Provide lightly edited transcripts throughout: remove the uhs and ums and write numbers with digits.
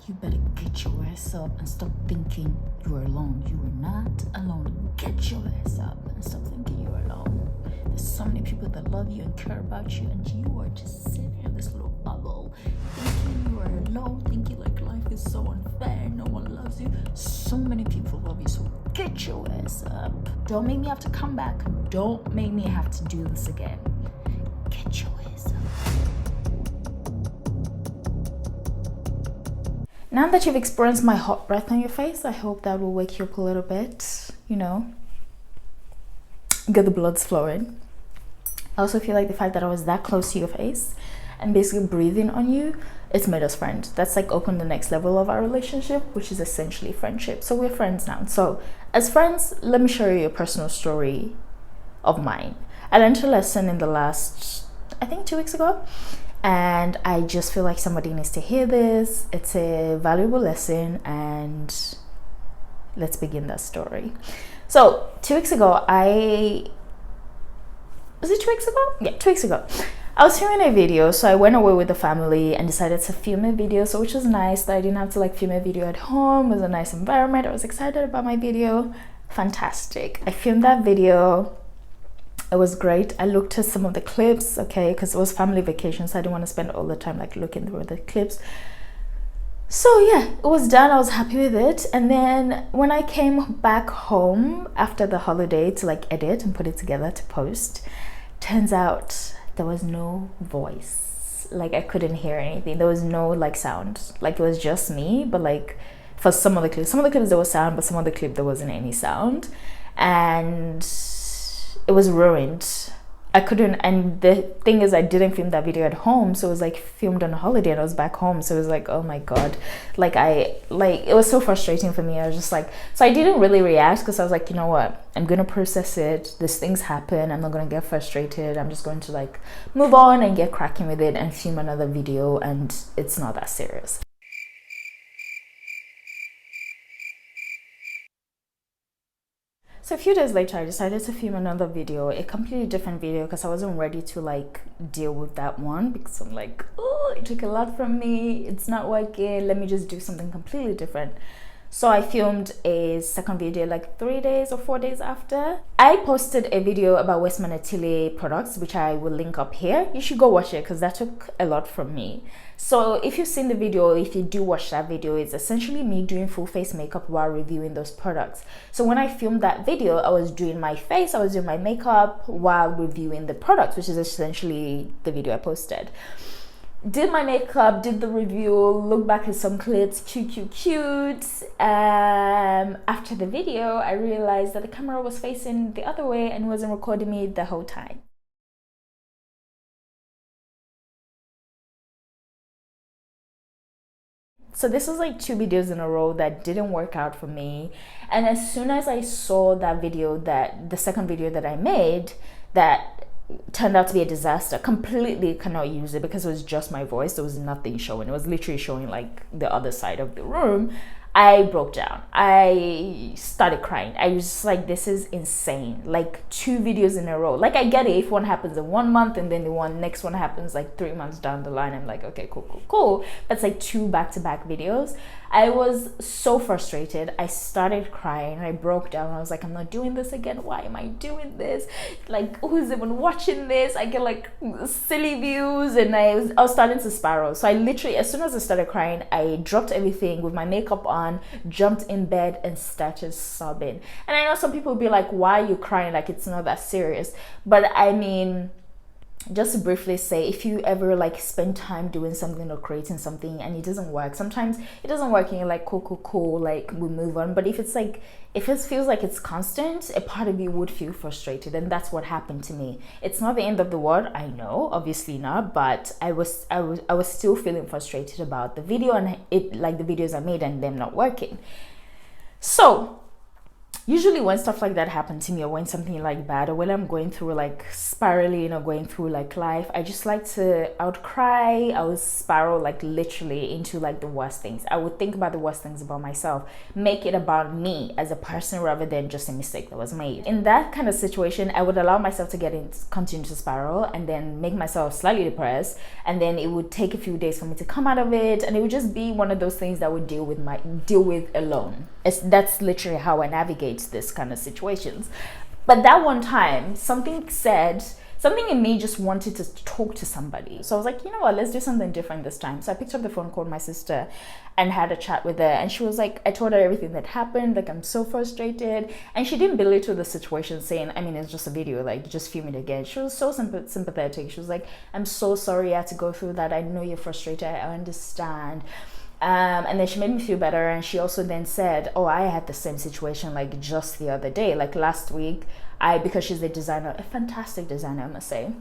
you better get your ass up and stop thinking you're alone. You are not alone. Get your ass up and stop thinking you're alone. There's so many people that love you and care about you, and you are just sitting in this little bubble thinking you are alone, thinking like life is so unfair, no one loves you. So many people love you, so get your ass up. Don't make me have to come back. Don't make me have to do this again. Get your ass up. Now that you've experienced my hot breath on your face, I hope that will wake you up a little bit, get the bloods flowing. I also feel like the fact that I was that close to your face and basically breathing on you, it's made us friends. That's like opened the next level of our relationship, which is essentially friendship. So we're friends now. So as friends, let me share you a personal story of mine. I learned a lesson in the last, I think 2 weeks ago. And I just feel like somebody needs to hear this. It's a valuable lesson, and let's begin that story. So 2 weeks ago, was it 2 weeks ago? Yeah, 2 weeks ago. I was filming a video, so I went away with the family and decided to film a video, so which was nice that I didn't have to film a video at home. It was a nice environment. I was excited about my video. Fantastic. I filmed that video. It was great. I looked at some of the clips, okay, because it was family vacation, so I didn't want to spend all the time looking through the clips. So yeah, it was done. I was happy with it. And then when I came back home after the holiday to edit and put it together to post, turns out there was no voice. I couldn't hear anything. There was no sound. It was just me, but for some of the clips there was sound, but some of the clip there wasn't any sound. And it was ruined. I couldn't, and the thing is I didn't film that video at home, so it was filmed on a holiday and I was back home, so it was oh my god, it was so frustrating for me. I was just so I didn't really react because I was you know what, I'm gonna process it. These things happen. I'm not gonna get frustrated. I'm just going to move on and get cracking with it and film another video, and it's not that serious. So a few days later, I decided to film another video, a completely different video, because I wasn't ready to deal with that one, because I'm oh, it took a lot from me. It's not working. Let me just do something completely different. So I filmed a second video 3 days or 4 days after. I posted a video about Westman Atelier products, which I will link up here. You should go watch it because that took a lot from me. So if you've seen the video, if you do watch that video, it's essentially me doing full face makeup while reviewing those products. So when I filmed that video, I was doing my face, I was doing my makeup while reviewing the products, which is essentially the video I posted. Did my makeup, did the review, look back at some clips, cute. After the video, I realized that the camera was facing the other way and wasn't recording me the whole time. So this was 2 videos in a row that didn't work out for me. And as soon as I saw that video, that the second video that I made, that turned out to be a disaster, completely cannot use it because it was just my voice. There was nothing showing. It was literally showing the other side of the room. I broke down. I started crying. I was just this is insane. 2 videos in a row. I get it if one happens in 1 month and then the next one happens 3 months down the line. I'm okay, cool. But it's 2 back-to-back videos. I was so frustrated. I started crying. I broke down. I was I'm not doing this again. Why am I doing this? Who's even watching this? I get silly views, and I was starting to spiral. So I literally, as soon as I started crying, I dropped everything with my makeup on, jumped in bed and started sobbing. And I know some people will be why are you crying? It's not that serious. But I mean, just to briefly say, if you ever spend time doing something or creating something and it doesn't work, sometimes it doesn't work and you're cool, we move on. But if it's if it feels it's constant, a part of you would feel frustrated, and that's what happened to me. It's not the end of the world, I know, obviously not, but I was still feeling frustrated about the video and it, the videos I made and them not working. So Usually when stuff like that happens to me, or when something like bad, or when I'm going through like spiraling or going through like life, I just like to, I would cry, I would spiral like literally into like the worst things. I would think about the worst things about myself, make it about me as a person rather than just a mistake that was made. In that kind of situation, I would allow myself to continue to spiral, and then make myself slightly depressed, and then it would take a few days for me to come out of it, and it would just be one of those things that I would deal with alone. That's literally how I navigate this kind of situations. But that one time, something in me just wanted to talk to somebody. So I was like, you know what, let's do something different this time. So I picked up the phone, called my sister, and had a chat with her. And she was like, I told her everything that happened, like, I'm so frustrated. And she didn't belittle the situation, saying, I mean, it's just a video, like, just film it again. She was so sympathetic. She was like, I'm so sorry you had to go through that. I know you're frustrated, I understand. And then she made me feel better, and she also then said, oh, I had the same situation like just the other day, like last week. Because she's a designer, a fantastic designer, I must say,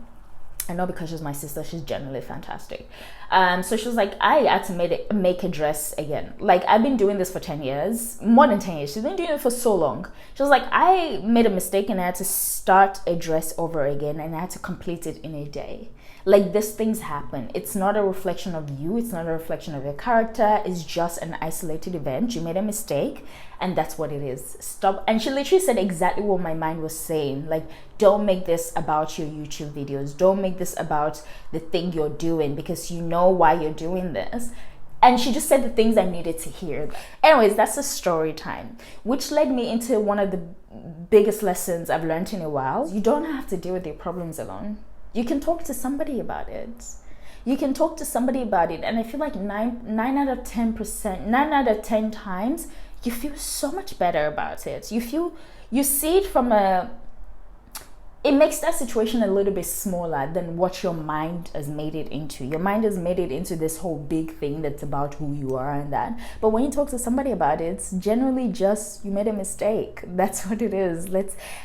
and not because she's my sister, she's generally fantastic. So she was like, I had to make a dress again. Like, I've been doing this for 10 years, more than 10 years. She's been doing it for so long. She was like, I made a mistake and I had to start a dress over again, and I had to complete it in a day. Like, these things happen. It's not a reflection of you. It's not a reflection of your character. It's just an isolated event. You made a mistake, and that's what it is. Stop. And she literally said exactly what my mind was saying. Like, don't make this about your YouTube videos. Don't make this about the thing you're doing, because you know why you're doing this. And she just said the things I needed to hear. Anyways, that's a story time, which led me into one of the biggest lessons I've learned in a while. You don't have to deal with your problems alone. You can talk to somebody about it. You can talk to somebody about it. And I feel like 9 out of 10 times, you feel so much better about it. You see it from it makes that situation a little bit smaller than what your mind has made it into. Your mind has made it into this whole big thing that's about who you are and that. But when you talk to somebody about it, it's generally just, you made a mistake. That's what it is.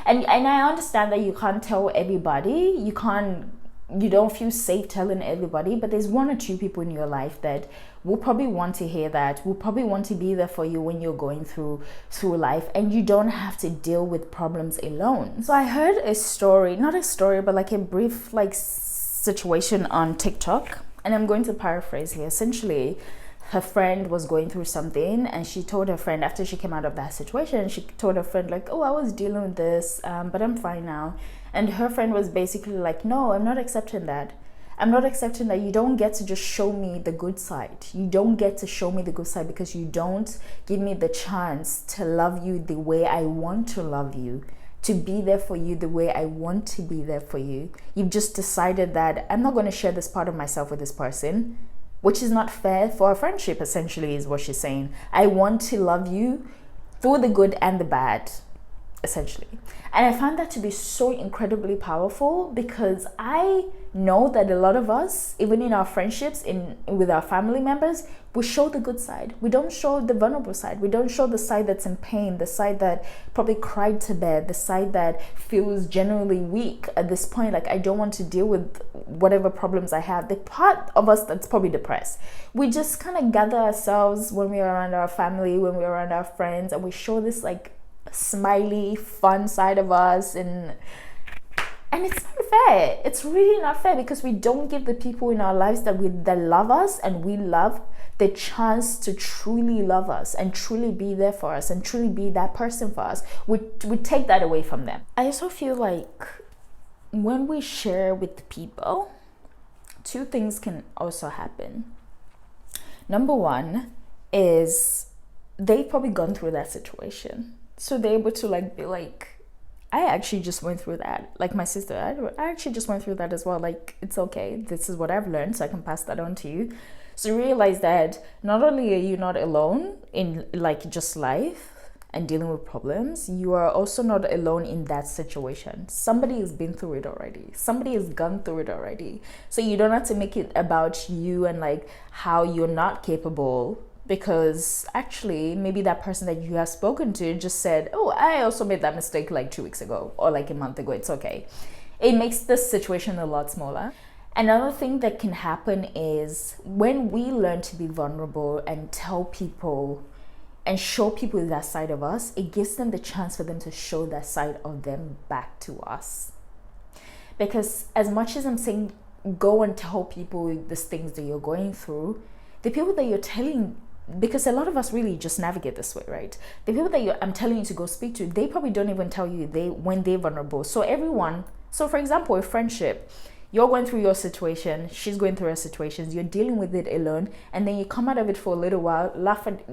And I understand that you can't tell everybody. You don't feel safe telling everybody, but there's 1 or 2 people in your life that will probably want to hear that, will probably want to be there for you when you're going through life, and you don't have to deal with problems alone. So I heard a story, not a story, but like a brief like situation on TikTok, and I'm going to paraphrase here. Essentially, her friend was going through something, and she told her friend, after she came out of that situation, she told her friend like, oh, I was dealing with this, but I'm fine now. And her friend was basically like, no, I'm not accepting that. I'm not accepting that. You don't get to just show me the good side. You don't get to show me the good side because you don't give me the chance to love you the way I want to love you, to be there for you the way I want to be there for you. You've just decided that I'm not going to share this part of myself with this person, which is not fair for a friendship, essentially, is what she's saying. I want to love you through the good and the bad, essentially. And I found that to be so incredibly powerful, because I know that a lot of us, even in our friendships, with our family members, we show the good side. We don't show the vulnerable side. We don't show the side that's in pain, the side that probably cried to bed, the side that feels genuinely weak at this point. Like, I don't want to deal with whatever problems I have. The part of us that's probably depressed. We just kind of gather ourselves when we're around our family, when we're around our friends, and we show this like smiley, fun side of us, and it's not fair. It's really not fair, because we don't give the people in our lives that love us and we love the chance to truly love us and truly be there for us and truly be that person for us. We take that away from them. I also feel like when we share with people, 2 things can also happen. Number 1 is they've probably gone through that situation. So they're able to like be like, I actually just went through that. Like my sister, I actually just went through that as well. Like, it's okay. This is what I've learned, so I can pass that on to you. So you realize that not only are you not alone in like just life and dealing with problems, you are also not alone in that situation. Somebody has been through it already. Somebody has gone through it already. So you don't have to make it about you and like how you're not capable, because actually maybe that person that you have spoken to just said, oh, I also made that mistake like 2 weeks ago or like a month ago. It's okay. It makes the situation a lot smaller. Another thing that can happen is when we learn to be vulnerable and tell people and show people that side of us, it gives them the chance for them to show that side of them back to us. Because as much as I'm saying, go and tell people these things that you're going through, the people that you're telling, because a lot of us really just navigate this way, right? The people that I'm telling you to go speak to, they probably don't even tell you when they're vulnerable. So for example, a friendship, you're going through your situation, she's going through her situations, you're dealing with it alone, and then you come out of it for a little while,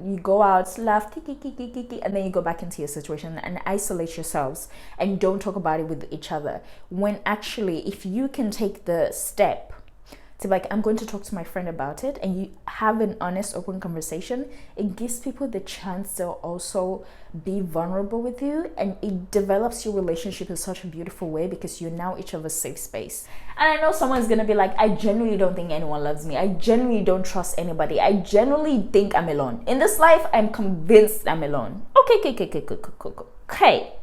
you go out, laugh, kiki, and then you go back into your situation and isolate yourselves and don't talk about it with each other. When actually, if you can take the step to be like, I'm going to talk to my friend about it, and you have an honest, open conversation, it gives people the chance to also be vulnerable with you, and it develops your relationship in such a beautiful way because you're now each other's safe space. And I know someone's gonna be like, I genuinely don't think anyone loves me. I genuinely don't trust anybody. I genuinely think I'm alone. In this life, I'm convinced I'm alone. Okay.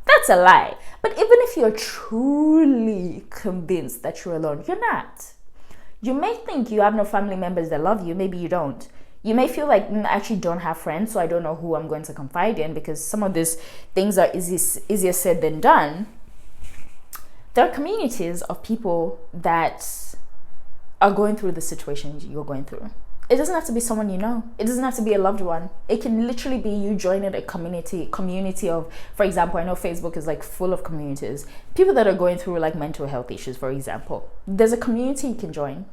That's a lie. But even if you're truly convinced that you're alone, you're not. You may think you have no family members that love you. Maybe you don't. You may feel like, I actually don't have friends, so I don't know who I'm going to confide in, because some of these things are easier said than done. There are communities of people that are going through the situation you're going through. It doesn't have to be someone you know. It doesn't have to be a loved one. It can literally be you joining a community of, for example, I know Facebook is like full of communities. People that are going through like mental health issues, for example. There's a community you can join.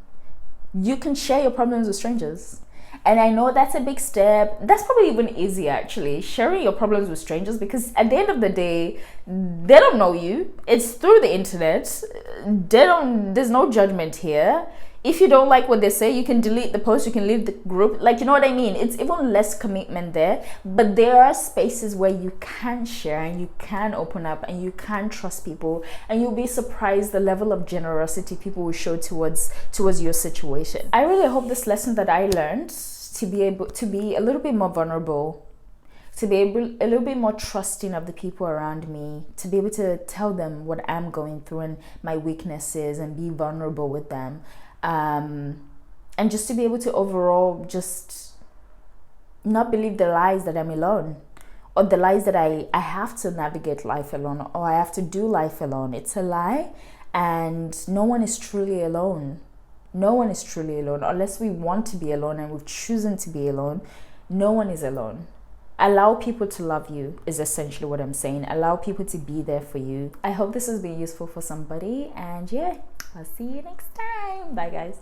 You can share your problems with strangers. And I know that's a big step. That's probably even easier, actually, sharing your problems with strangers, because at the end of the day, they don't know you. It's through the internet. There's no judgment here. If you don't like what they say, you can delete the post, you can leave the group. Like, you know what I mean? It's even less commitment there. But there are spaces where you can share and you can open up and you can trust people. And you'll be surprised the level of generosity people will show towards your situation. I really hope this lesson that I learned, to be able to be a little bit more vulnerable, to be able a little bit more trusting of the people around me, to be able to tell them what I'm going through and my weaknesses and be vulnerable with them. And just to be able to overall just not believe the lies that I'm alone, or the lies that I have to navigate life alone, or I have to do life alone. It's a lie, and no one is truly alone. No one is truly alone unless we want to be alone and we've chosen to be alone. No one is alone. Allow people to love you is essentially what I'm saying. Allow people to be there for you. I hope this has been useful for somebody, and yeah, I'll see you next time. Bye, guys.